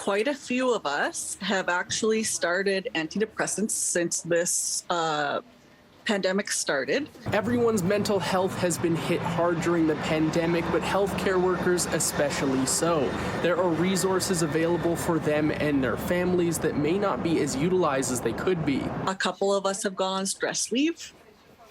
quite a few of us have actually started antidepressants since this pandemic started. Everyone's mental health has been hit hard during the pandemic, but healthcare workers especially so. There are resources available for them and their families that may not be as utilized as they could be. A couple of us have gone on stress leave,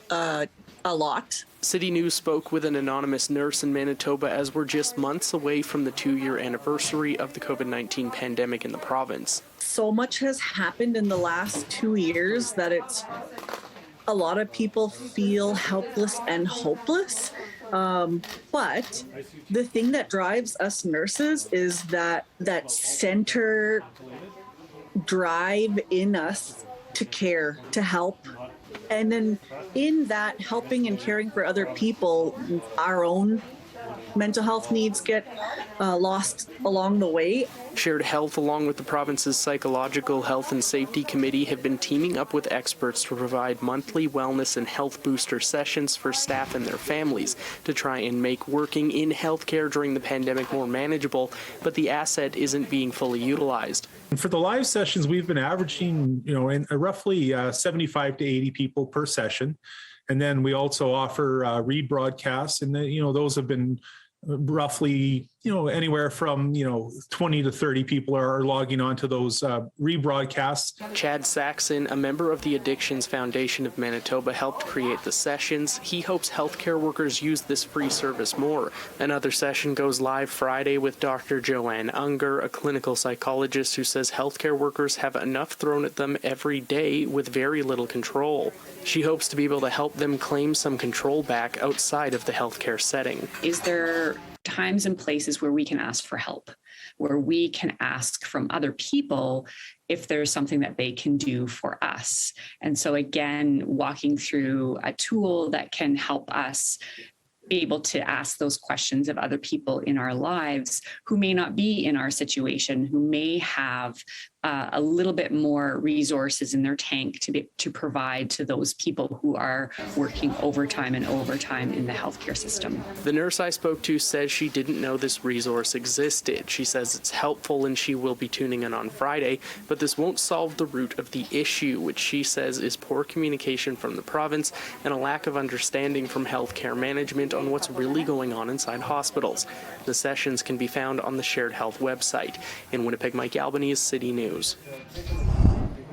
a lot. City News spoke with an anonymous nurse in Manitoba as we're just months away from the 2-year anniversary of the COVID-19 pandemic in the province. So much has happened in the last 2 years that a lot of people feel helpless and hopeless. But the thing that drives us nurses is that center drive in us to care, to help. And then in that helping and caring for other people, our own mental health needs get lost along the way. Shared Health, along with the province's Psychological Health and Safety Committee, have been teaming up with experts to provide monthly wellness and health booster sessions for staff and their families to try and make working in healthcare during the pandemic more manageable, but the asset isn't being fully utilized. And for the live sessions, we've been averaging, in roughly 75 to 80 people per session. And then we also offer rebroadcasts, and those have been roughly, anywhere from, 20 to 30 people are logging on to those rebroadcasts. Chad SAXON, a member of the Addictions Foundation of Manitoba, helped create the sessions. He hopes healthcare workers use this free service more. Another session goes live Friday with Dr. Joanne Unger, a clinical psychologist who says healthcare workers have enough thrown at them every day with very little control. She hopes to be able to help them claim some control back outside of the healthcare setting. Is there times and places where we can ask for help, where we can ask from other people if there's something that they can do for us? And so again, walking through a tool that can help us be able to ask those questions of other people in our lives who may not be in our situation, who may have a little bit more resources in their tank to provide to those people who are working overtime in the healthcare system. The nurse I spoke to says she didn't know this resource existed. She says it's helpful and she will be tuning in on Friday, but this won't solve the root of the issue, which she says is poor communication from the province and a lack of understanding from healthcare management on what's really going on inside hospitals. The sessions can be found on the Shared Health website. In Winnipeg, Mike Albanese, City News.